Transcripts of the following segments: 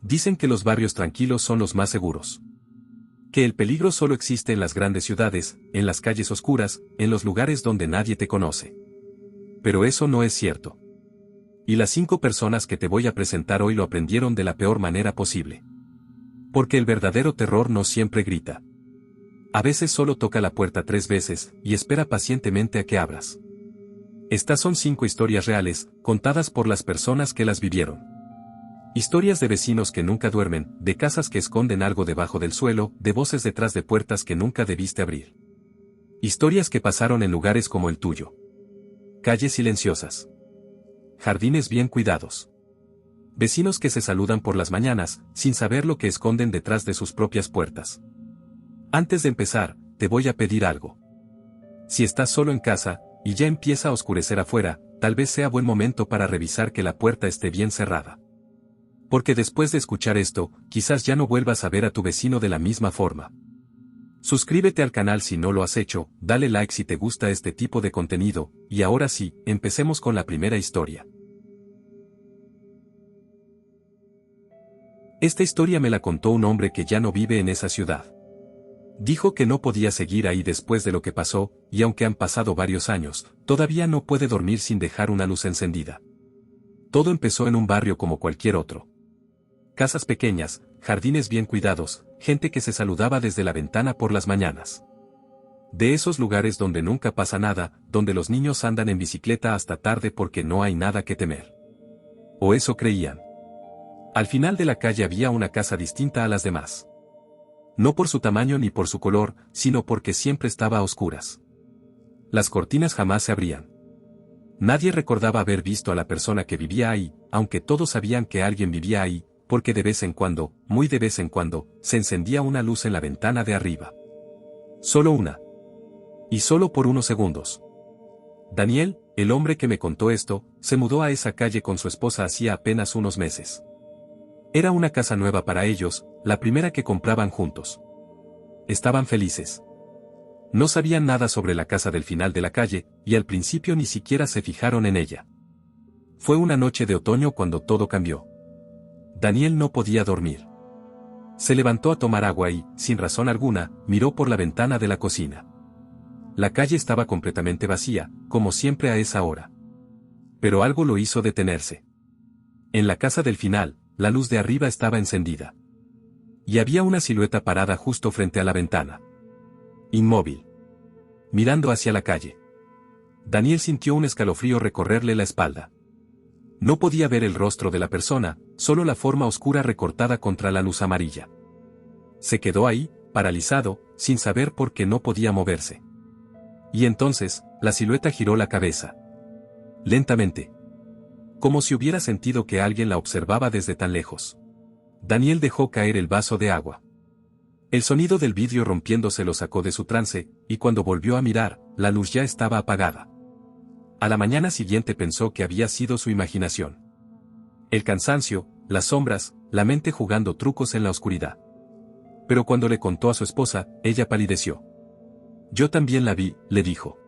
Dicen que los barrios tranquilos son los más seguros. Que el peligro solo existe en las grandes ciudades, en las calles oscuras, en los lugares donde nadie te conoce. Pero eso no es cierto. Y las 5 personas que te voy a presentar hoy lo aprendieron de la peor manera posible. Porque el verdadero terror no siempre grita. A veces solo toca la puerta 3 veces, y espera pacientemente a que abras. Estas son 5 historias reales, contadas por las personas que las vivieron. Historias de vecinos que nunca duermen, de casas que esconden algo debajo del suelo, de voces detrás de puertas que nunca debiste abrir. Historias que pasaron en lugares como el tuyo. Calles silenciosas. Jardines bien cuidados. Vecinos que se saludan por las mañanas, sin saber lo que esconden detrás de sus propias puertas. Antes de empezar, te voy a pedir algo. Si estás solo en casa, y ya empieza a oscurecer afuera, tal vez sea buen momento para revisar que la puerta esté bien cerrada. Porque después de escuchar esto, quizás ya no vuelvas a ver a tu vecino de la misma forma. Suscríbete al canal si no lo has hecho, dale like si te gusta este tipo de contenido, y ahora sí, empecemos con la primera historia. Esta historia me la contó un hombre que ya no vive en esa ciudad. Dijo que no podía seguir ahí después de lo que pasó, y aunque han pasado varios años, todavía no puede dormir sin dejar una luz encendida. Todo empezó en un barrio como cualquier otro. Casas pequeñas, jardines bien cuidados, gente que se saludaba desde la ventana por las mañanas. De esos lugares donde nunca pasa nada, donde los niños andan en bicicleta hasta tarde porque no hay nada que temer. O eso creían. Al final de la calle había una casa distinta a las demás. No por su tamaño ni por su color, sino porque siempre estaba a oscuras. Las cortinas jamás se abrían. Nadie recordaba haber visto a la persona que vivía ahí, aunque todos sabían que alguien vivía ahí, porque de vez en cuando, muy de vez en cuando, se encendía una luz en la ventana de arriba. Solo una. Y solo por unos segundos. Daniel, el hombre que me contó esto, se mudó a esa calle con su esposa hacía apenas unos meses. Era una casa nueva para ellos, la primera que compraban juntos. Estaban felices. No sabían nada sobre la casa del final de la calle, y al principio ni siquiera se fijaron en ella. Fue una noche de otoño cuando todo cambió. Daniel no podía dormir. Se levantó a tomar agua y, sin razón alguna, miró por la ventana de la cocina. La calle estaba completamente vacía, como siempre a esa hora. Pero algo lo hizo detenerse. En la casa del final, la luz de arriba estaba encendida. Y había una silueta parada justo frente a la ventana. Inmóvil. Mirando hacia la calle. Daniel sintió un escalofrío recorrerle la espalda. No podía ver el rostro de la persona, solo la forma oscura recortada contra la luz amarilla. Se quedó ahí, paralizado, sin saber por qué no podía moverse. Y entonces, la silueta giró la cabeza. Lentamente. Como si hubiera sentido que alguien la observaba desde tan lejos. Daniel dejó caer el vaso de agua. El sonido del vidrio rompiéndose lo sacó de su trance, y cuando volvió a mirar, la luz ya estaba apagada. A la mañana siguiente pensó que había sido su imaginación. El cansancio, las sombras, la mente jugando trucos en la oscuridad. Pero cuando le contó a su esposa, ella palideció. Yo también la vi, le dijo.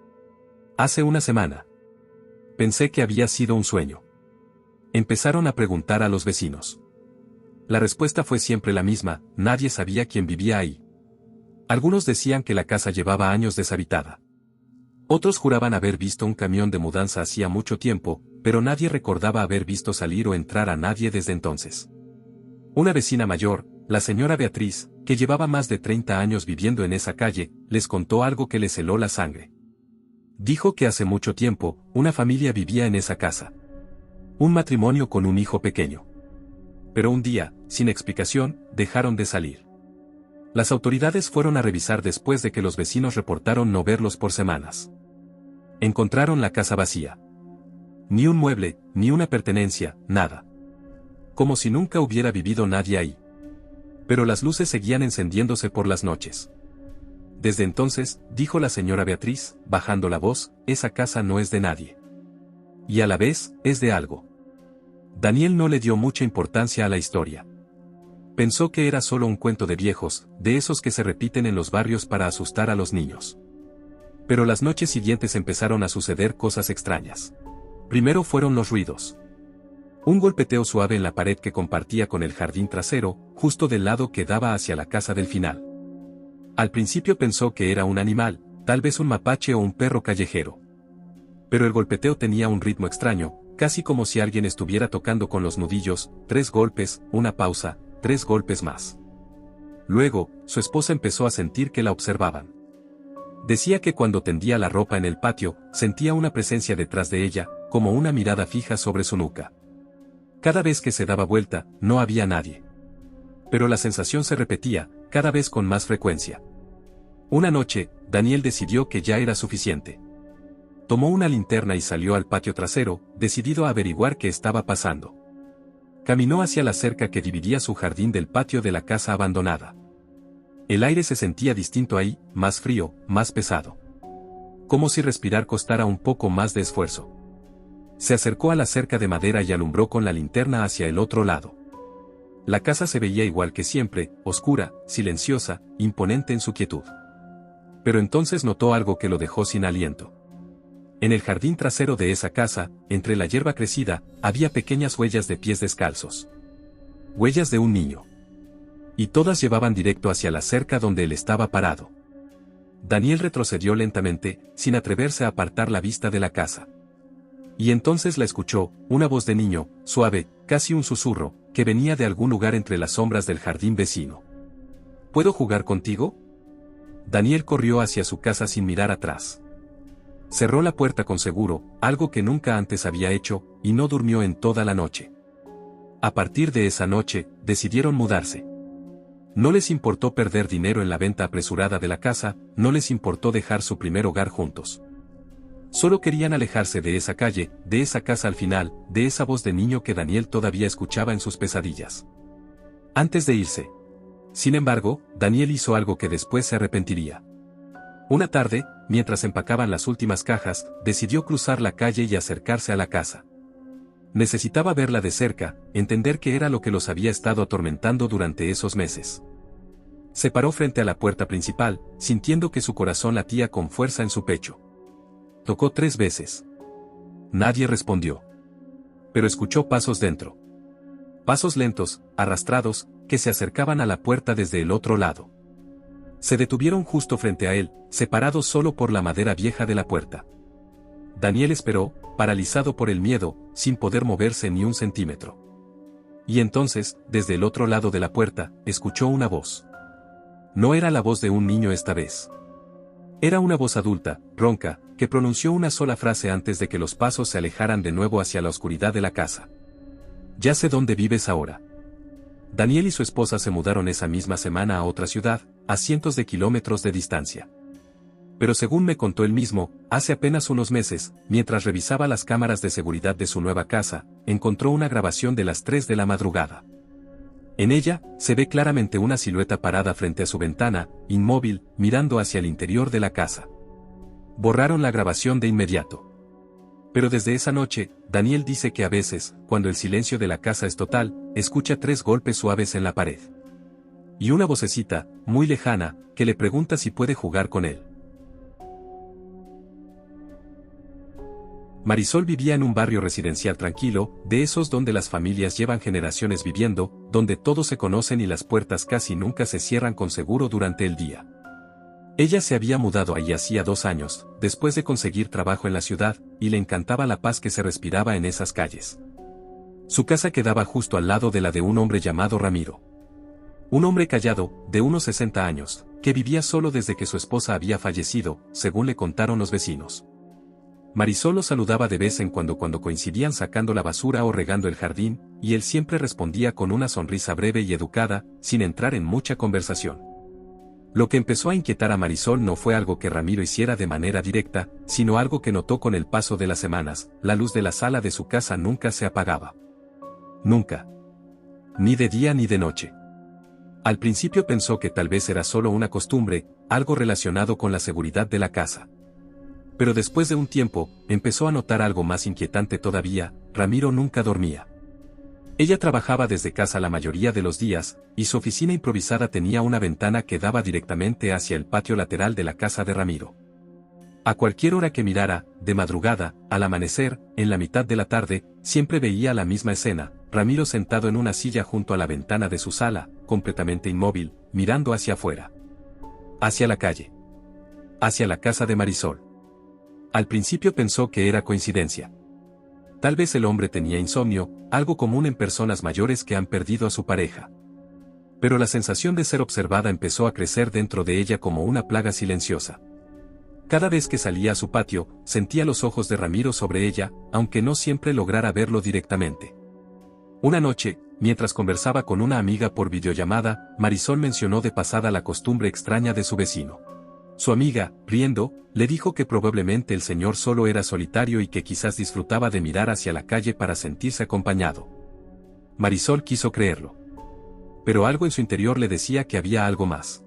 Hace una semana. Pensé que había sido un sueño. Empezaron a preguntar a los vecinos. La respuesta fue siempre la misma, nadie sabía quién vivía ahí. Algunos decían que la casa llevaba años deshabitada. Otros juraban haber visto un camión de mudanza hacía mucho tiempo, pero nadie recordaba haber visto salir o entrar a nadie desde entonces. Una vecina mayor, la señora Beatriz, que llevaba más de 30 años viviendo en esa calle, les contó algo que les heló la sangre. Dijo que hace mucho tiempo, una familia vivía en esa casa. Un matrimonio con un hijo pequeño. Pero un día, sin explicación, dejaron de salir. Las autoridades fueron a revisar después de que los vecinos reportaron no verlos por semanas. Encontraron la casa vacía. Ni un mueble, ni una pertenencia, nada. Como si nunca hubiera vivido nadie ahí. Pero las luces seguían encendiéndose por las noches. Desde entonces, dijo la señora Beatriz, bajando la voz, esa casa no es de nadie. Y a la vez, es de algo. Daniel no le dio mucha importancia a la historia. Pensó que era solo un cuento de viejos, de esos que se repiten en los barrios para asustar a los niños. Pero las noches siguientes empezaron a suceder cosas extrañas. Primero fueron los ruidos. Un golpeteo suave en la pared que compartía con el jardín trasero, justo del lado que daba hacia la casa del final. Al principio pensó que era un animal, tal vez un mapache o un perro callejero. Pero el golpeteo tenía un ritmo extraño, casi como si alguien estuviera tocando con los nudillos, 3 golpes, una pausa, 3 golpes más. Luego, su esposa empezó a sentir que la observaban. Decía que cuando tendía la ropa en el patio, sentía una presencia detrás de ella, como una mirada fija sobre su nuca. Cada vez que se daba vuelta, no había nadie. Pero la sensación se repetía, cada vez con más frecuencia. Una noche, Daniel decidió que ya era suficiente. Tomó una linterna y salió al patio trasero, decidido a averiguar qué estaba pasando. Caminó hacia la cerca que dividía su jardín del patio de la casa abandonada. El aire se sentía distinto ahí, más frío, más pesado. Como si respirar costara un poco más de esfuerzo. Se acercó a la cerca de madera y alumbró con la linterna hacia el otro lado. La casa se veía igual que siempre, oscura, silenciosa, imponente en su quietud. Pero entonces notó algo que lo dejó sin aliento. En el jardín trasero de esa casa, entre la hierba crecida, había pequeñas huellas de pies descalzos. Huellas de un niño. Y todas llevaban directo hacia la cerca donde él estaba parado. Daniel retrocedió lentamente, sin atreverse a apartar la vista de la casa. Y entonces la escuchó, una voz de niño, suave, casi un susurro, que venía de algún lugar entre las sombras del jardín vecino. ¿Puedo jugar contigo? Daniel corrió hacia su casa sin mirar atrás. Cerró la puerta con seguro, algo que nunca antes había hecho, y no durmió en toda la noche. A partir de esa noche, decidieron mudarse. No les importó perder dinero en la venta apresurada de la casa, no les importó dejar su primer hogar juntos. Solo querían alejarse de esa calle, de esa casa al final, de esa voz de niño que Daniel todavía escuchaba en sus pesadillas. Antes de irse. Sin embargo, Daniel hizo algo que después se arrepentiría. Una tarde, mientras empacaban las últimas cajas, decidió cruzar la calle y acercarse a la casa. Necesitaba verla de cerca, entender qué era lo que los había estado atormentando durante esos meses. Se paró frente a la puerta principal, sintiendo que su corazón latía con fuerza en su pecho. Tocó 3 veces. Nadie respondió. Pero escuchó pasos dentro. Pasos lentos, arrastrados, que se acercaban a la puerta desde el otro lado. Se detuvieron justo frente a él, separados solo por la madera vieja de la puerta. Daniel esperó, paralizado por el miedo, sin poder moverse ni un centímetro. Y entonces, desde el otro lado de la puerta, escuchó una voz. No era la voz de un niño esta vez. Era una voz adulta, ronca, que pronunció una sola frase antes de que los pasos se alejaran de nuevo hacia la oscuridad de la casa. Ya sé dónde vives ahora. Daniel y su esposa se mudaron esa misma semana a otra ciudad, a cientos de kilómetros de distancia. Pero según me contó él mismo, hace apenas unos meses, mientras revisaba las cámaras de seguridad de su nueva casa, encontró una grabación de las 3 de la madrugada. En ella, se ve claramente una silueta parada frente a su ventana, inmóvil, mirando hacia el interior de la casa. Borraron la grabación de inmediato. Pero desde esa noche, Daniel dice que a veces, cuando el silencio de la casa es total, escucha 3 golpes suaves en la pared. Y una vocecita, muy lejana, que le pregunta si puede jugar con él. Marisol vivía en un barrio residencial tranquilo, de esos donde las familias llevan generaciones viviendo, donde todos se conocen y las puertas casi nunca se cierran con seguro durante el día. Ella se había mudado allí hacía 2 años, después de conseguir trabajo en la ciudad, y le encantaba la paz que se respiraba en esas calles. Su casa quedaba justo al lado de la de un hombre llamado Ramiro. Un hombre callado, de unos 60 años, que vivía solo desde que su esposa había fallecido, según le contaron los vecinos. Marisol lo saludaba de vez en cuando coincidían sacando la basura o regando el jardín, y él siempre respondía con una sonrisa breve y educada, sin entrar en mucha conversación. Lo que empezó a inquietar a Marisol no fue algo que Ramiro hiciera de manera directa, sino algo que notó con el paso de las semanas: la luz de la sala de su casa nunca se apagaba. Nunca. Ni de día ni de noche. Al principio pensó que tal vez era solo una costumbre, algo relacionado con la seguridad de la casa. Pero después de un tiempo, empezó a notar algo más inquietante todavía: Ramiro nunca dormía. Ella trabajaba desde casa la mayoría de los días, y su oficina improvisada tenía una ventana que daba directamente hacia el patio lateral de la casa de Ramiro. A cualquier hora que mirara, de madrugada, al amanecer, en la mitad de la tarde, siempre veía la misma escena, Ramiro sentado en una silla junto a la ventana de su sala, completamente inmóvil, mirando hacia afuera. Hacia la calle. Hacia la casa de Marisol. Al principio pensó que era coincidencia. Tal vez el hombre tenía insomnio, algo común en personas mayores que han perdido a su pareja. Pero la sensación de ser observada empezó a crecer dentro de ella como una plaga silenciosa. Cada vez que salía a su patio, sentía los ojos de Ramiro sobre ella, aunque no siempre lograra verlo directamente. Una noche, mientras conversaba con una amiga por videollamada, Marisol mencionó de pasada la costumbre extraña de su vecino. Su amiga, riendo, le dijo que probablemente el señor solo era solitario y que quizás disfrutaba de mirar hacia la calle para sentirse acompañado. Marisol quiso creerlo. Pero algo en su interior le decía que había algo más.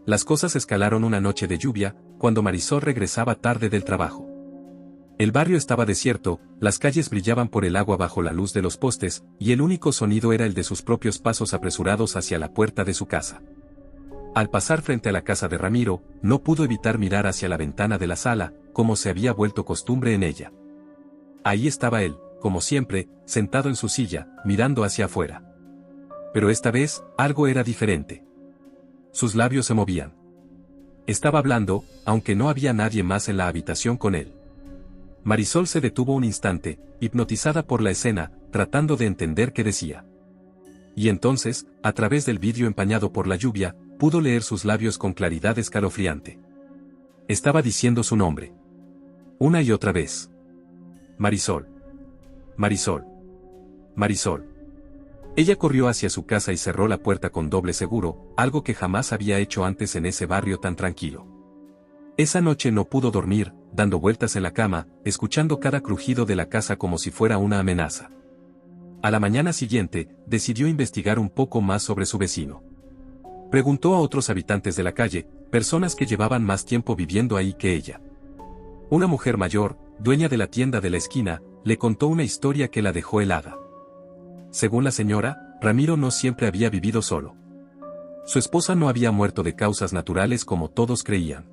Las cosas escalaron una noche de lluvia, cuando Marisol regresaba tarde del trabajo. El barrio estaba desierto, las calles brillaban por el agua bajo la luz de los postes, y el único sonido era el de sus propios pasos apresurados hacia la puerta de su casa. Al pasar frente a la casa de Ramiro, no pudo evitar mirar hacia la ventana de la sala, como se había vuelto costumbre en ella. Ahí estaba él, como siempre, sentado en su silla, mirando hacia afuera. Pero esta vez, algo era diferente. Sus labios se movían. Estaba hablando, aunque no había nadie más en la habitación con él. Marisol se detuvo un instante, hipnotizada por la escena, tratando de entender qué decía. Y entonces, a través del vidrio empañado por la lluvia, pudo leer sus labios con claridad escalofriante. Estaba diciendo su nombre. Una y otra vez. Marisol. Marisol. Marisol. Ella corrió hacia su casa y cerró la puerta con doble seguro, algo que jamás había hecho antes en ese barrio tan tranquilo. Esa noche no pudo dormir, dando vueltas en la cama, escuchando cada crujido de la casa como si fuera una amenaza. A la mañana siguiente, decidió investigar un poco más sobre su vecino. Preguntó a otros habitantes de la calle, personas que llevaban más tiempo viviendo ahí que ella. Una mujer mayor, dueña de la tienda de la esquina, le contó una historia que la dejó helada. Según la señora, Ramiro no siempre había vivido solo. Su esposa no había muerto de causas naturales como todos creían.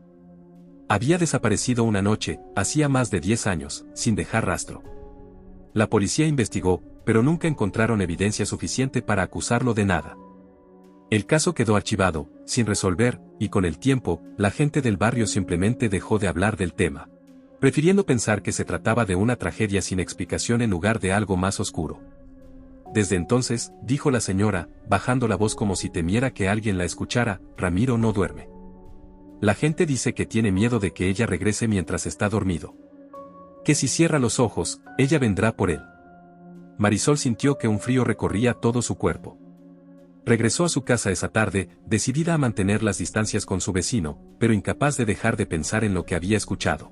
Había desaparecido una noche, hacía más de 10 años, sin dejar rastro. La policía investigó, pero nunca encontraron evidencia suficiente para acusarlo de nada. El caso quedó archivado, sin resolver, y con el tiempo, la gente del barrio simplemente dejó de hablar del tema, prefiriendo pensar que se trataba de una tragedia sin explicación en lugar de algo más oscuro. Desde entonces, dijo la señora, bajando la voz como si temiera que alguien la escuchara, Ramiro no duerme. La gente dice que tiene miedo de que ella regrese mientras está dormido. Que si cierra los ojos, ella vendrá por él. Marisol sintió que un frío recorría todo su cuerpo. Regresó a su casa esa tarde, decidida a mantener las distancias con su vecino, pero incapaz de dejar de pensar en lo que había escuchado.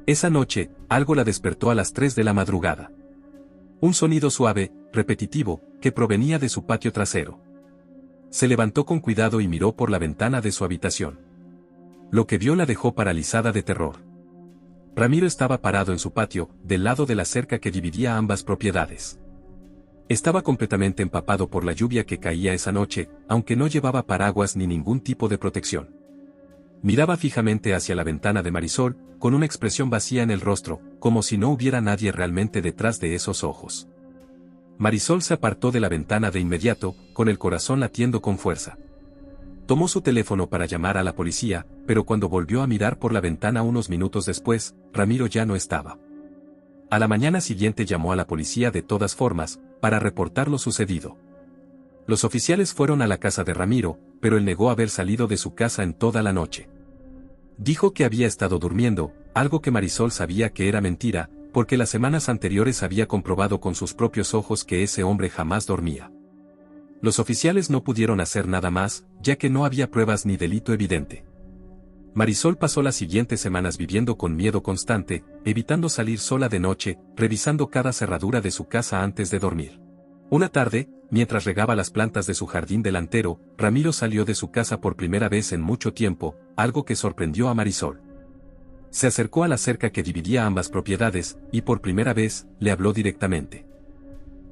Esa noche, algo la despertó a las 3 de la madrugada. Un sonido suave, repetitivo, que provenía de su patio trasero. Se levantó con cuidado y miró por la ventana de su habitación. Lo que vio la dejó paralizada de terror. Ramiro estaba parado en su patio, del lado de la cerca que dividía ambas propiedades. Estaba completamente empapado por la lluvia que caía esa noche, aunque no llevaba paraguas ni ningún tipo de protección. Miraba fijamente hacia la ventana de Marisol, con una expresión vacía en el rostro, como si no hubiera nadie realmente detrás de esos ojos. Marisol se apartó de la ventana de inmediato, con el corazón latiendo con fuerza. Tomó su teléfono para llamar a la policía, pero cuando volvió a mirar por la ventana unos minutos después, Ramiro ya no estaba. A la mañana siguiente llamó a la policía de todas formas, para reportar lo sucedido. Los oficiales fueron a la casa de Ramiro, pero él negó haber salido de su casa en toda la noche. Dijo que había estado durmiendo, algo que Marisol sabía que era mentira, porque las semanas anteriores había comprobado con sus propios ojos que ese hombre jamás dormía. Los oficiales no pudieron hacer nada más, ya que no había pruebas ni delito evidente. Marisol pasó las siguientes semanas viviendo con miedo constante, evitando salir sola de noche, revisando cada cerradura de su casa antes de dormir. Una tarde, mientras regaba las plantas de su jardín delantero, Ramiro salió de su casa por primera vez en mucho tiempo, algo que sorprendió a Marisol. Se acercó a la cerca que dividía ambas propiedades, y por primera vez, le habló directamente.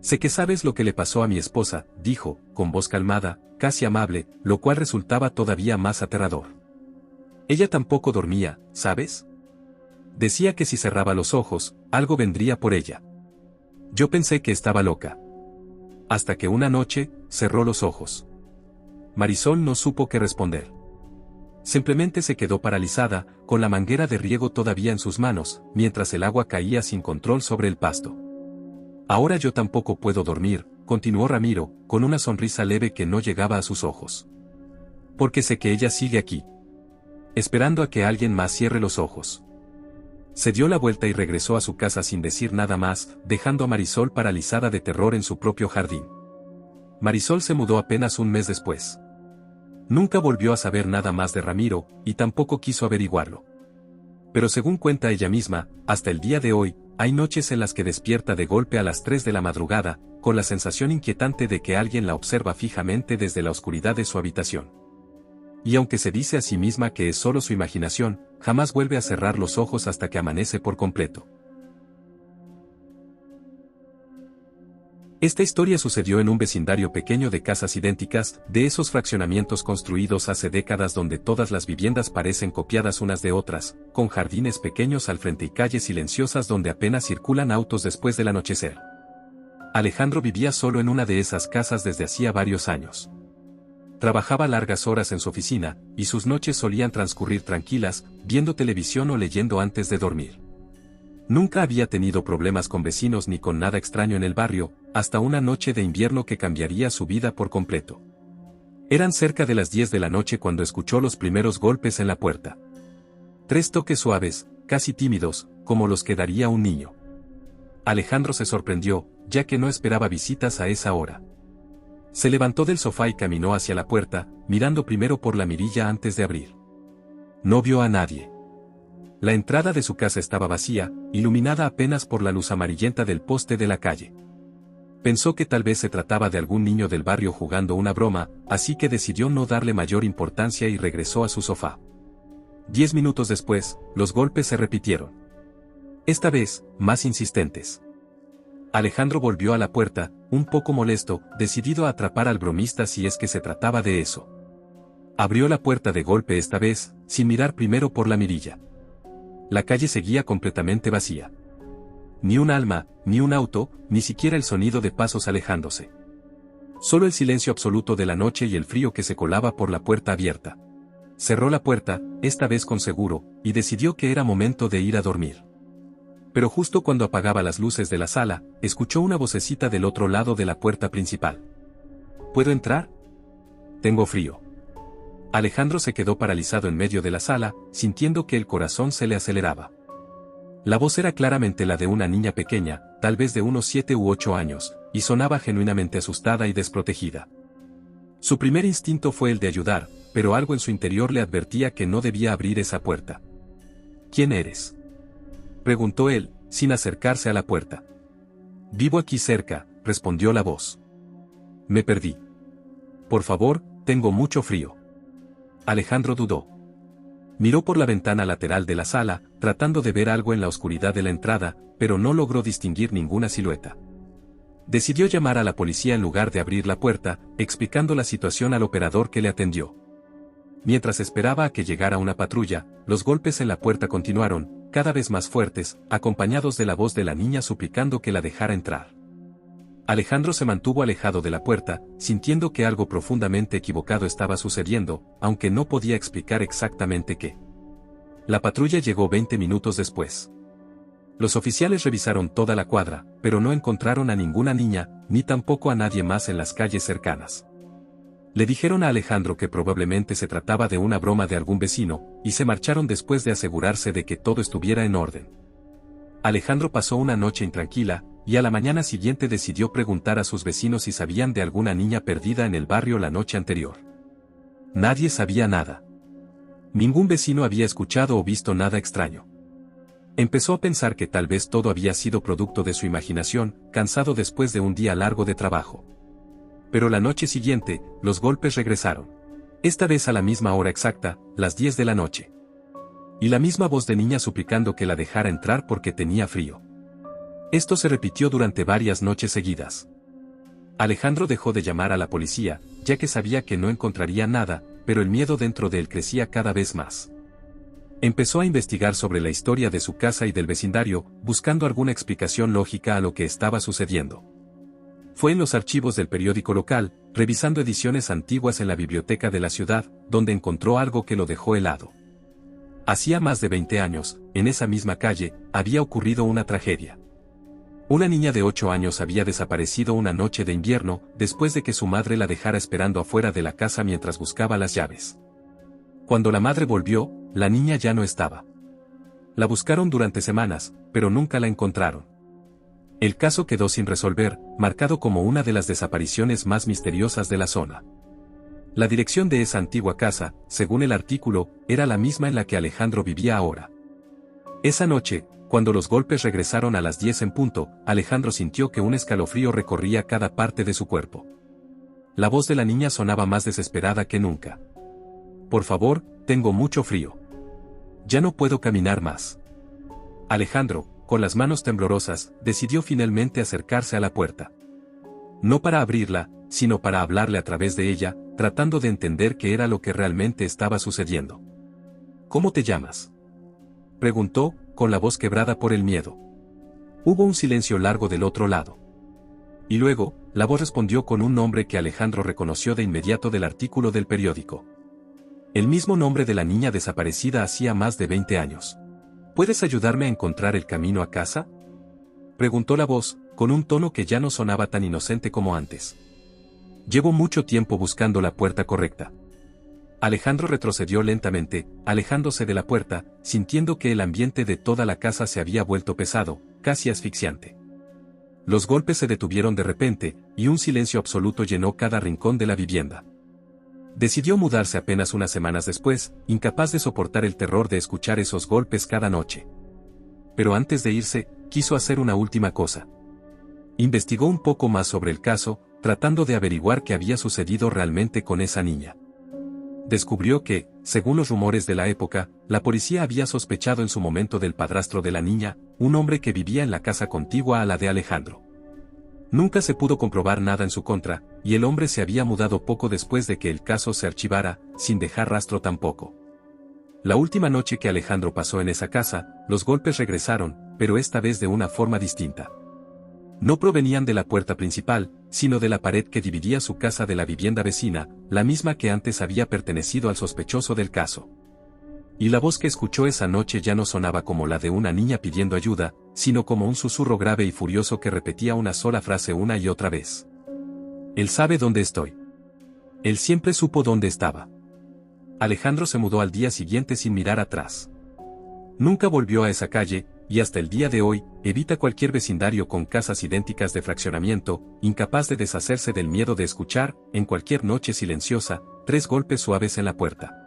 «Sé que sabes lo que le pasó a mi esposa», dijo, con voz calmada, casi amable, lo cual resultaba todavía más aterrador. Ella tampoco dormía, ¿sabes? Decía que si cerraba los ojos, algo vendría por ella. Yo pensé que estaba loca. Hasta que una noche, cerró los ojos. Marisol no supo qué responder. Simplemente se quedó paralizada, con la manguera de riego todavía en sus manos, mientras el agua caía sin control sobre el pasto. Ahora yo tampoco puedo dormir, continuó Ramiro, con una sonrisa leve que no llegaba a sus ojos. Porque sé que ella sigue aquí. Esperando a que alguien más cierre los ojos. Se dio la vuelta y regresó a su casa sin decir nada más, dejando a Marisol paralizada de terror en su propio jardín. Marisol se mudó apenas un mes después. Nunca volvió a saber nada más de Ramiro, y tampoco quiso averiguarlo. Pero según cuenta ella misma, hasta el día de hoy, hay noches en las que despierta de golpe a las 3 de la madrugada, con la sensación inquietante de que alguien la observa fijamente desde la oscuridad de su habitación. Y aunque se dice a sí misma que es solo su imaginación, jamás vuelve a cerrar los ojos hasta que amanece por completo. Esta historia sucedió en un vecindario pequeño de casas idénticas, de esos fraccionamientos construidos hace décadas donde todas las viviendas parecen copiadas unas de otras, con jardines pequeños al frente y calles silenciosas donde apenas circulan autos después del anochecer. Alejandro vivía solo en una de esas casas desde hacía varios años. Trabajaba largas horas en su oficina, y sus noches solían transcurrir tranquilas, viendo televisión o leyendo antes de dormir. Nunca había tenido problemas con vecinos ni con nada extraño en el barrio, hasta una noche de invierno que cambiaría su vida por completo. Eran cerca de las 10 de la noche cuando escuchó los primeros golpes en la puerta. 3 toques suaves, casi tímidos, como los que daría un niño. Alejandro se sorprendió, ya que no esperaba visitas a esa hora. Se levantó del sofá y caminó hacia la puerta, mirando primero por la mirilla antes de abrir. No vio a nadie. La entrada de su casa estaba vacía, iluminada apenas por la luz amarillenta del poste de la calle. Pensó que tal vez se trataba de algún niño del barrio jugando una broma, así que decidió no darle mayor importancia y regresó a su sofá. 10 minutos después, los golpes se repitieron. Esta vez, más insistentes. Alejandro volvió a la puerta, un poco molesto, decidido a atrapar al bromista si es que se trataba de eso. Abrió la puerta de golpe esta vez, sin mirar primero por la mirilla. La calle seguía completamente vacía. Ni un alma, ni un auto, ni siquiera el sonido de pasos alejándose. Solo el silencio absoluto de la noche y el frío que se colaba por la puerta abierta. Cerró la puerta, esta vez con seguro, y decidió que era momento de ir a dormir. Pero justo cuando apagaba las luces de la sala, escuchó una vocecita del otro lado de la puerta principal. ¿Puedo entrar? Tengo frío. Alejandro se quedó paralizado en medio de la sala, sintiendo que el corazón se le aceleraba. La voz era claramente la de una niña pequeña, tal vez de unos 7 u 8 años, y sonaba genuinamente asustada y desprotegida. Su primer instinto fue el de ayudar, pero algo en su interior le advertía que no debía abrir esa puerta. ¿Quién eres?, preguntó él, sin acercarse a la puerta. Vivo aquí cerca, respondió la voz. Me perdí. Por favor, tengo mucho frío. Alejandro dudó. Miró por la ventana lateral de la sala, tratando de ver algo en la oscuridad de la entrada, pero no logró distinguir ninguna silueta. Decidió llamar a la policía en lugar de abrir la puerta, explicando la situación al operador que le atendió. Mientras esperaba a que llegara una patrulla, los golpes en la puerta continuaron, cada vez más fuertes, acompañados de la voz de la niña suplicando que la dejara entrar. Alejandro se mantuvo alejado de la puerta, sintiendo que algo profundamente equivocado estaba sucediendo, aunque no podía explicar exactamente qué. La patrulla llegó 20 minutos después. Los oficiales revisaron toda la cuadra, pero no encontraron a ninguna niña, ni tampoco a nadie más en las calles cercanas. Le dijeron a Alejandro que probablemente se trataba de una broma de algún vecino, y se marcharon después de asegurarse de que todo estuviera en orden. Alejandro pasó una noche intranquila, y a la mañana siguiente decidió preguntar a sus vecinos si sabían de alguna niña perdida en el barrio la noche anterior. Nadie sabía nada. Ningún vecino había escuchado o visto nada extraño. Empezó a pensar que tal vez todo había sido producto de su imaginación, cansado después de un día largo de trabajo. Pero la noche siguiente, los golpes regresaron. Esta vez a la misma hora exacta, las 10 de la noche. Y la misma voz de niña suplicando que la dejara entrar porque tenía frío. Esto se repitió durante varias noches seguidas. Alejandro dejó de llamar a la policía, ya que sabía que no encontraría nada, pero el miedo dentro de él crecía cada vez más. Empezó a investigar sobre la historia de su casa y del vecindario, buscando alguna explicación lógica a lo que estaba sucediendo. Fue en los archivos del periódico local, revisando ediciones antiguas en la biblioteca de la ciudad, donde encontró algo que lo dejó helado. Hacía más de 20 años, en esa misma calle, había ocurrido una tragedia. Una niña de 8 años había desaparecido una noche de invierno, después de que su madre la dejara esperando afuera de la casa mientras buscaba las llaves. Cuando la madre volvió, la niña ya no estaba. La buscaron durante semanas, pero nunca la encontraron. El caso quedó sin resolver, marcado como una de las desapariciones más misteriosas de la zona. La dirección de esa antigua casa, según el artículo, era la misma en la que Alejandro vivía ahora. Esa noche, cuando los golpes regresaron a las 10 en punto, Alejandro sintió que un escalofrío recorría cada parte de su cuerpo. La voz de la niña sonaba más desesperada que nunca. «Por favor, tengo mucho frío. Ya no puedo caminar más». Alejandro, con las manos temblorosas, decidió finalmente acercarse a la puerta. No para abrirla, sino para hablarle a través de ella, tratando de entender qué era lo que realmente estaba sucediendo. «¿Cómo te llamas?», preguntó, con la voz quebrada por el miedo. Hubo un silencio largo del otro lado. Y luego, la voz respondió con un nombre que Alejandro reconoció de inmediato del artículo del periódico. El mismo nombre de la niña desaparecida hacía más de 20 años. «¿Puedes ayudarme a encontrar el camino a casa?», preguntó la voz, con un tono que ya no sonaba tan inocente como antes. «Llevo mucho tiempo buscando la puerta correcta». Alejandro retrocedió lentamente, alejándose de la puerta, sintiendo que el ambiente de toda la casa se había vuelto pesado, casi asfixiante. Los golpes se detuvieron de repente, y un silencio absoluto llenó cada rincón de la vivienda. Decidió mudarse apenas unas semanas después, incapaz de soportar el terror de escuchar esos golpes cada noche. Pero antes de irse, quiso hacer una última cosa. Investigó un poco más sobre el caso, tratando de averiguar qué había sucedido realmente con esa niña. Descubrió que, según los rumores de la época, la policía había sospechado en su momento del padrastro de la niña, un hombre que vivía en la casa contigua a la de Alejandro. Nunca se pudo comprobar nada en su contra, y el hombre se había mudado poco después de que el caso se archivara, sin dejar rastro tampoco. La última noche que Alejandro pasó en esa casa, los golpes regresaron, pero esta vez de una forma distinta. No provenían de la puerta principal, sino de la pared que dividía su casa de la vivienda vecina, la misma que antes había pertenecido al sospechoso del caso. Y la voz que escuchó esa noche ya no sonaba como la de una niña pidiendo ayuda, sino como un susurro grave y furioso que repetía una sola frase una y otra vez. «Él sabe dónde estoy. Él siempre supo dónde estaba». Alejandro se mudó al día siguiente sin mirar atrás. Nunca volvió a esa calle, y hasta el día de hoy, evita cualquier vecindario con casas idénticas de fraccionamiento, incapaz de deshacerse del miedo de escuchar, en cualquier noche silenciosa, 3 golpes suaves en la puerta.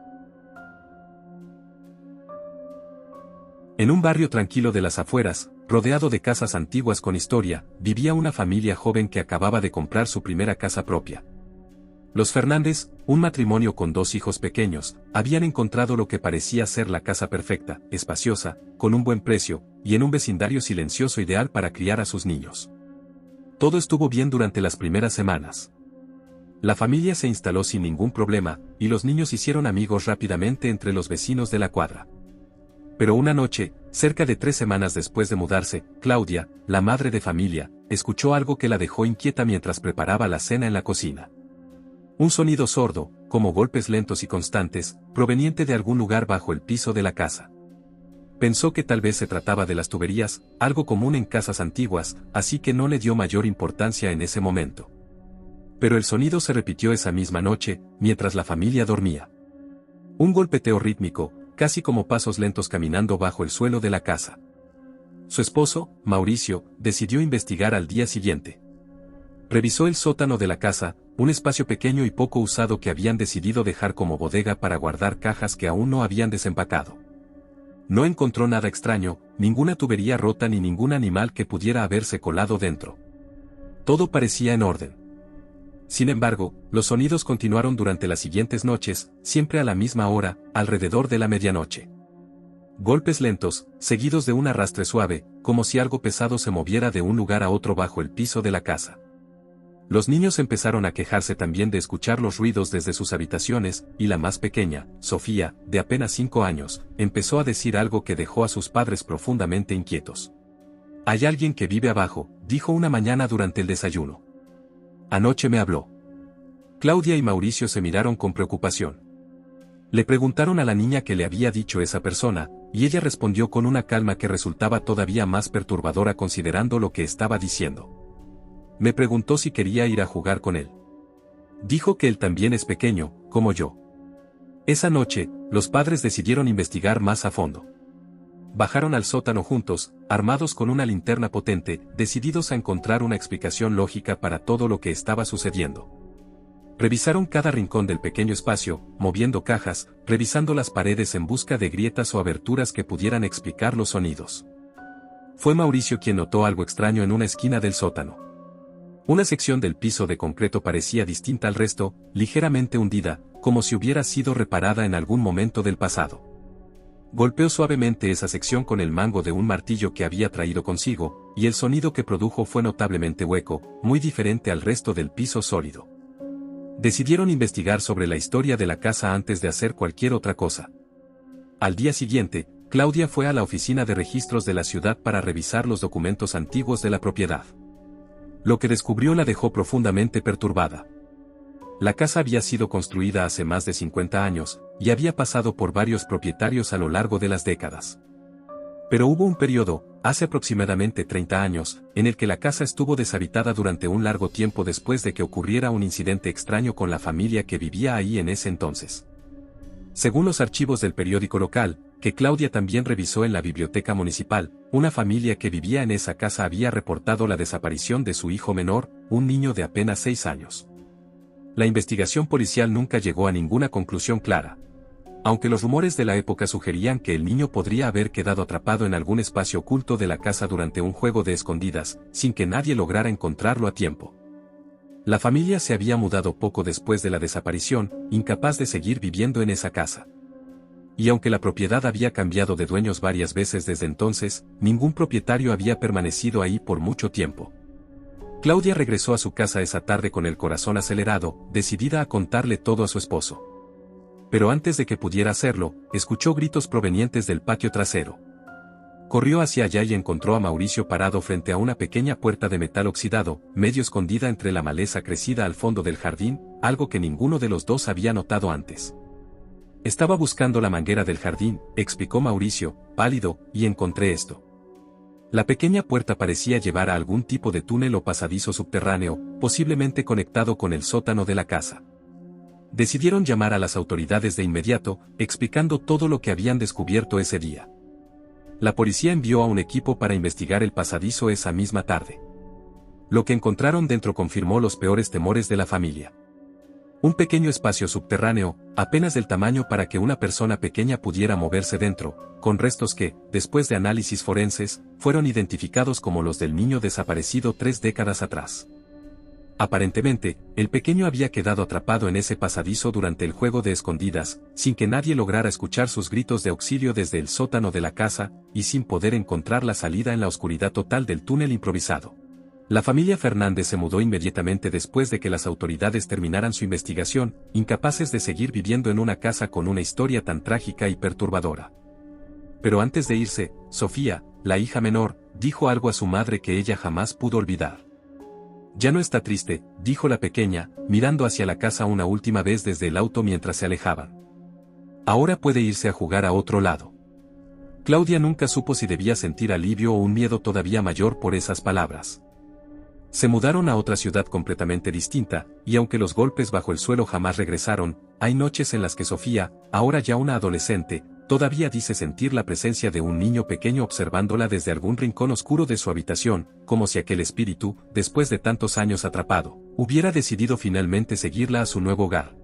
En un barrio tranquilo de las afueras, rodeado de casas antiguas con historia, vivía una familia joven que acababa de comprar su primera casa propia. Los Fernández, un matrimonio con 2 hijos pequeños, habían encontrado lo que parecía ser la casa perfecta, espaciosa, con un buen precio, y en un vecindario silencioso ideal para criar a sus niños. Todo estuvo bien durante las primeras semanas. La familia se instaló sin ningún problema, y los niños hicieron amigos rápidamente entre los vecinos de la cuadra. Pero una noche, cerca de 3 semanas después de mudarse, Claudia, la madre de familia, escuchó algo que la dejó inquieta mientras preparaba la cena en la cocina. Un sonido sordo, como golpes lentos y constantes, proveniente de algún lugar bajo el piso de la casa. Pensó que tal vez se trataba de las tuberías, algo común en casas antiguas, así que no le dio mayor importancia en ese momento. Pero el sonido se repitió esa misma noche, mientras la familia dormía. Un golpeteo rítmico, casi como pasos lentos caminando bajo el suelo de la casa. Su esposo, Mauricio, decidió investigar al día siguiente. Revisó el sótano de la casa, un espacio pequeño y poco usado que habían decidido dejar como bodega para guardar cajas que aún no habían desempacado. No encontró nada extraño, ninguna tubería rota ni ningún animal que pudiera haberse colado dentro. Todo parecía en orden. Sin embargo, los sonidos continuaron durante las siguientes noches, siempre a la misma hora, alrededor de la medianoche. Golpes lentos, seguidos de un arrastre suave, como si algo pesado se moviera de un lugar a otro bajo el piso de la casa. Los niños empezaron a quejarse también de escuchar los ruidos desde sus habitaciones, y la más pequeña, Sofía, de apenas 5 años, empezó a decir algo que dejó a sus padres profundamente inquietos. «Hay alguien que vive abajo», dijo una mañana durante el desayuno. «Anoche me habló». Claudia y Mauricio se miraron con preocupación. Le preguntaron a la niña qué le había dicho esa persona, y ella respondió con una calma que resultaba todavía más perturbadora considerando lo que estaba diciendo. Me preguntó si quería ir a jugar con él. Dijo que él también es pequeño, como yo. Esa noche, los padres decidieron investigar más a fondo. Bajaron al sótano juntos, armados con una linterna potente, decididos a encontrar una explicación lógica para todo lo que estaba sucediendo. Revisaron cada rincón del pequeño espacio, moviendo cajas, revisando las paredes en busca de grietas o aberturas que pudieran explicar los sonidos. Fue Mauricio quien notó algo extraño en una esquina del sótano. Una sección del piso de concreto parecía distinta al resto, ligeramente hundida, como si hubiera sido reparada en algún momento del pasado. Golpeó suavemente esa sección con el mango de un martillo que había traído consigo, y el sonido que produjo fue notablemente hueco, muy diferente al resto del piso sólido. Decidieron investigar sobre la historia de la casa antes de hacer cualquier otra cosa. Al día siguiente, Claudia fue a la oficina de registros de la ciudad para revisar los documentos antiguos de la propiedad. Lo que descubrió la dejó profundamente perturbada. La casa había sido construida hace más de 50 años, y había pasado por varios propietarios a lo largo de las décadas. Pero hubo un periodo, hace aproximadamente 30 años, en el que la casa estuvo deshabitada durante un largo tiempo después de que ocurriera un incidente extraño con la familia que vivía ahí en ese entonces. Según los archivos del periódico local, que Claudia también revisó en la biblioteca municipal, una familia que vivía en esa casa había reportado la desaparición de su hijo menor, un niño de apenas 6 años. La investigación policial nunca llegó a ninguna conclusión clara. Aunque los rumores de la época sugerían que el niño podría haber quedado atrapado en algún espacio oculto de la casa durante un juego de escondidas, sin que nadie lograra encontrarlo a tiempo. La familia se había mudado poco después de la desaparición, incapaz de seguir viviendo en esa casa. Y aunque la propiedad había cambiado de dueños varias veces desde entonces, ningún propietario había permanecido ahí por mucho tiempo. Claudia regresó a su casa esa tarde con el corazón acelerado, decidida a contarle todo a su esposo. Pero antes de que pudiera hacerlo, escuchó gritos provenientes del patio trasero. Corrió hacia allá y encontró a Mauricio parado frente a una pequeña puerta de metal oxidado, medio escondida entre la maleza crecida al fondo del jardín, algo que ninguno de los dos había notado antes. Estaba buscando la manguera del jardín, explicó Mauricio, pálido, y encontré esto. La pequeña puerta parecía llevar a algún tipo de túnel o pasadizo subterráneo, posiblemente conectado con el sótano de la casa. Decidieron llamar a las autoridades de inmediato, explicando todo lo que habían descubierto ese día. La policía envió a un equipo para investigar el pasadizo esa misma tarde. Lo que encontraron dentro confirmó los peores temores de la familia. Un pequeño espacio subterráneo, apenas del tamaño para que una persona pequeña pudiera moverse dentro, con restos que, después de análisis forenses, fueron identificados como los del niño desaparecido 3 décadas atrás. Aparentemente, el pequeño había quedado atrapado en ese pasadizo durante el juego de escondidas, sin que nadie lograra escuchar sus gritos de auxilio desde el sótano de la casa, y sin poder encontrar la salida en la oscuridad total del túnel improvisado. La familia Fernández se mudó inmediatamente después de que las autoridades terminaran su investigación, incapaces de seguir viviendo en una casa con una historia tan trágica y perturbadora. Pero antes de irse, Sofía, la hija menor, dijo algo a su madre que ella jamás pudo olvidar. Ya no está triste, dijo la pequeña, mirando hacia la casa una última vez desde el auto mientras se alejaban. Ahora puede irse a jugar a otro lado. Claudia nunca supo si debía sentir alivio o un miedo todavía mayor por esas palabras. Se mudaron a otra ciudad completamente distinta, y aunque los golpes bajo el suelo jamás regresaron, hay noches en las que Sofía, ahora ya una adolescente, todavía dice sentir la presencia de un niño pequeño observándola desde algún rincón oscuro de su habitación, como si aquel espíritu, después de tantos años atrapado, hubiera decidido finalmente seguirla a su nuevo hogar.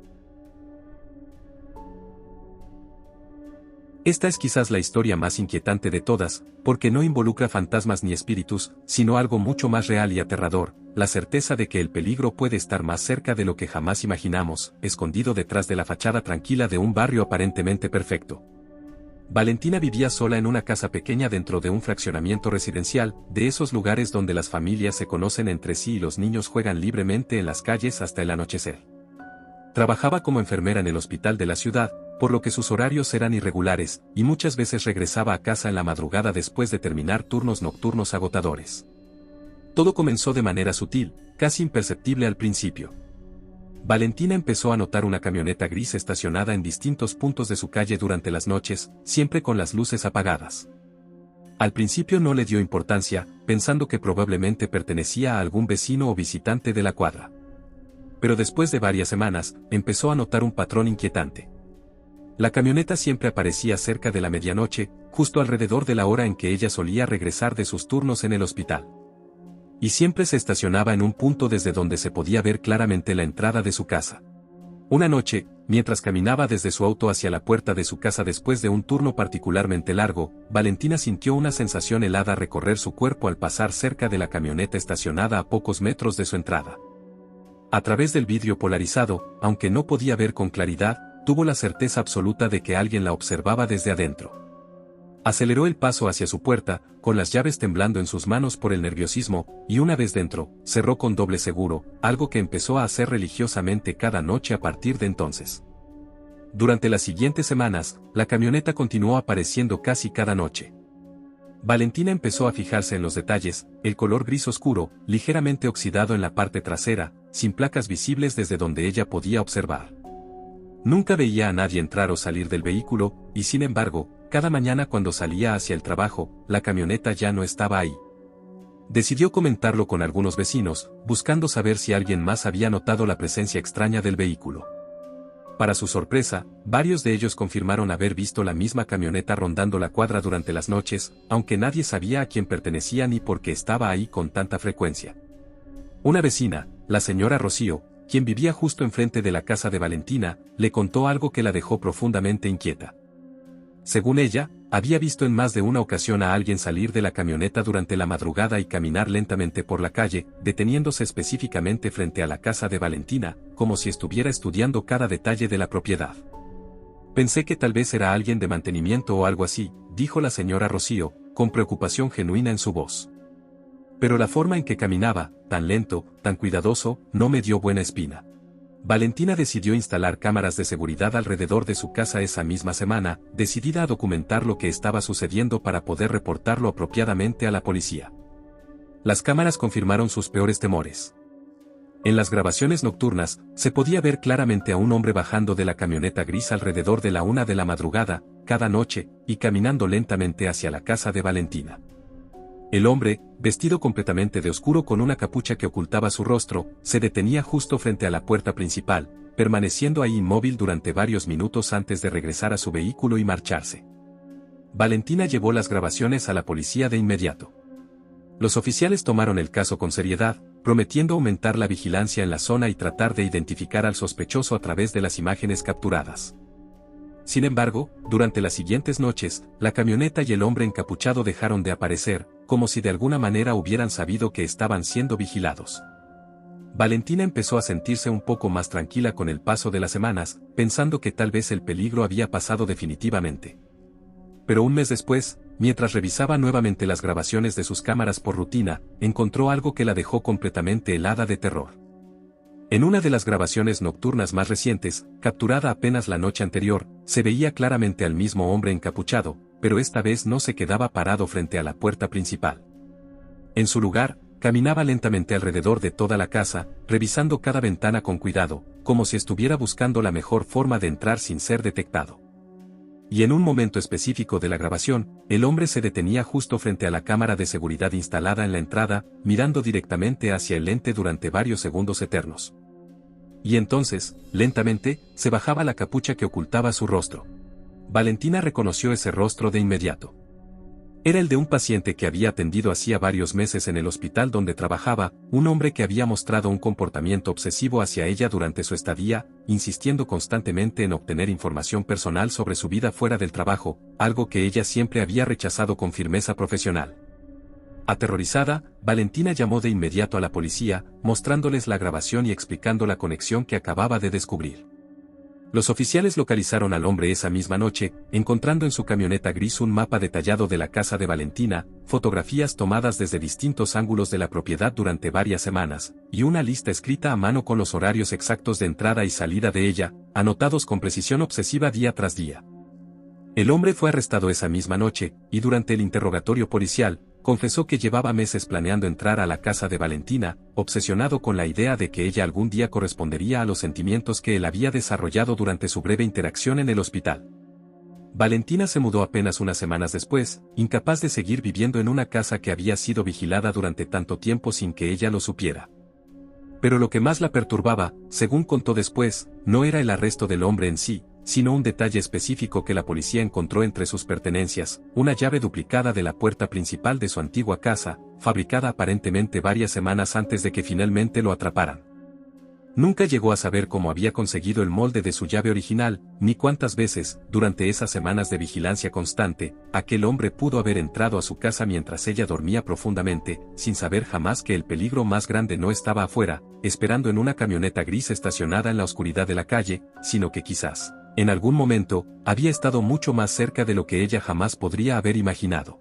Esta es quizás la historia más inquietante de todas, porque no involucra fantasmas ni espíritus, sino algo mucho más real y aterrador, la certeza de que el peligro puede estar más cerca de lo que jamás imaginamos, escondido detrás de la fachada tranquila de un barrio aparentemente perfecto. Valentina vivía sola en una casa pequeña dentro de un fraccionamiento residencial, de esos lugares donde las familias se conocen entre sí y los niños juegan libremente en las calles hasta el anochecer. Trabajaba como enfermera en el hospital de la ciudad, por lo que sus horarios eran irregulares, y muchas veces regresaba a casa en la madrugada después de terminar turnos nocturnos agotadores. Todo comenzó de manera sutil, casi imperceptible al principio. Valentina empezó a notar una camioneta gris estacionada en distintos puntos de su calle durante las noches, siempre con las luces apagadas. Al principio no le dio importancia, pensando que probablemente pertenecía a algún vecino o visitante de la cuadra. Pero después de varias semanas, empezó a notar un patrón inquietante. La camioneta siempre aparecía cerca de la medianoche, justo alrededor de la hora en que ella solía regresar de sus turnos en el hospital. Y siempre se estacionaba en un punto desde donde se podía ver claramente la entrada de su casa. Una noche, mientras caminaba desde su auto hacia la puerta de su casa después de un turno particularmente largo, Valentina sintió una sensación helada recorrer su cuerpo al pasar cerca de la camioneta estacionada a pocos metros de su entrada. A través del vidrio polarizado, aunque no podía ver con claridad, tuvo la certeza absoluta de que alguien la observaba desde adentro. Aceleró el paso hacia su puerta, con las llaves temblando en sus manos por el nerviosismo, y una vez dentro, cerró con doble seguro, algo que empezó a hacer religiosamente cada noche a partir de entonces. Durante las siguientes semanas, la camioneta continuó apareciendo casi cada noche. Valentina empezó a fijarse en los detalles, el color gris oscuro, ligeramente oxidado en la parte trasera, sin placas visibles desde donde ella podía observar. Nunca veía a nadie entrar o salir del vehículo, y sin embargo, cada mañana cuando salía hacia el trabajo, la camioneta ya no estaba ahí. Decidió comentarlo con algunos vecinos, buscando saber si alguien más había notado la presencia extraña del vehículo. Para su sorpresa, varios de ellos confirmaron haber visto la misma camioneta rondando la cuadra durante las noches, aunque nadie sabía a quién pertenecía ni por qué estaba ahí con tanta frecuencia. Una vecina, la señora Rocío, quien vivía justo enfrente de la casa de Valentina, le contó algo que la dejó profundamente inquieta. Según ella, había visto en más de una ocasión a alguien salir de la camioneta durante la madrugada y caminar lentamente por la calle, deteniéndose específicamente frente a la casa de Valentina, como si estuviera estudiando cada detalle de la propiedad. Pensé que tal vez era alguien de mantenimiento o algo así, dijo la señora Rocío, con preocupación genuina en su voz. Pero la forma en que caminaba, tan lento, tan cuidadoso, no me dio buena espina. Valentina decidió instalar cámaras de seguridad alrededor de su casa esa misma semana, decidida a documentar lo que estaba sucediendo para poder reportarlo apropiadamente a la policía. Las cámaras confirmaron sus peores temores. En las grabaciones nocturnas, se podía ver claramente a un hombre bajando de la camioneta gris alrededor de la 1 de la madrugada, cada noche, y caminando lentamente hacia la casa de Valentina. El hombre, vestido completamente de oscuro con una capucha que ocultaba su rostro, se detenía justo frente a la puerta principal, permaneciendo ahí inmóvil durante varios minutos antes de regresar a su vehículo y marcharse. Valentina llevó las grabaciones a la policía de inmediato. Los oficiales tomaron el caso con seriedad, prometiendo aumentar la vigilancia en la zona y tratar de identificar al sospechoso a través de las imágenes capturadas. Sin embargo, durante las siguientes noches, la camioneta y el hombre encapuchado dejaron de aparecer, como si de alguna manera hubieran sabido que estaban siendo vigilados. Valentina empezó a sentirse un poco más tranquila con el paso de las semanas, pensando que tal vez el peligro había pasado definitivamente. Pero un mes después, mientras revisaba nuevamente las grabaciones de sus cámaras por rutina, encontró algo que la dejó completamente helada de terror. En una de las grabaciones nocturnas más recientes, capturada apenas la noche anterior, se veía claramente al mismo hombre encapuchado, pero esta vez no se quedaba parado frente a la puerta principal. En su lugar, caminaba lentamente alrededor de toda la casa, revisando cada ventana con cuidado, como si estuviera buscando la mejor forma de entrar sin ser detectado. Y en un momento específico de la grabación, el hombre se detenía justo frente a la cámara de seguridad instalada en la entrada, mirando directamente hacia el lente durante varios segundos eternos. Y entonces, lentamente, se bajaba la capucha que ocultaba su rostro. Valentina reconoció ese rostro de inmediato. Era el de un paciente que había atendido hacía varios meses en el hospital donde trabajaba, un hombre que había mostrado un comportamiento obsesivo hacia ella durante su estadía, insistiendo constantemente en obtener información personal sobre su vida fuera del trabajo, algo que ella siempre había rechazado con firmeza profesional. Aterrorizada, Valentina llamó de inmediato a la policía, mostrándoles la grabación y explicando la conexión que acababa de descubrir. Los oficiales localizaron al hombre esa misma noche, encontrando en su camioneta gris un mapa detallado de la casa de Valentina, fotografías tomadas desde distintos ángulos de la propiedad durante varias semanas, y una lista escrita a mano con los horarios exactos de entrada y salida de ella, anotados con precisión obsesiva día tras día. El hombre fue arrestado esa misma noche, y durante el interrogatorio policial, confesó que llevaba meses planeando entrar a la casa de Valentina, obsesionado con la idea de que ella algún día correspondería a los sentimientos que él había desarrollado durante su breve interacción en el hospital. Valentina se mudó apenas unas semanas después, incapaz de seguir viviendo en una casa que había sido vigilada durante tanto tiempo sin que ella lo supiera. Pero lo que más la perturbaba, según contó después, no era el arresto del hombre en sí, sino un detalle específico que la policía encontró entre sus pertenencias, una llave duplicada de la puerta principal de su antigua casa, fabricada aparentemente varias semanas antes de que finalmente lo atraparan. Nunca llegó a saber cómo había conseguido el molde de su llave original, ni cuántas veces, durante esas semanas de vigilancia constante, aquel hombre pudo haber entrado a su casa mientras ella dormía profundamente, sin saber jamás que el peligro más grande no estaba afuera, esperando en una camioneta gris estacionada en la oscuridad de la calle, sino que quizás, en algún momento, había estado mucho más cerca de lo que ella jamás podría haber imaginado.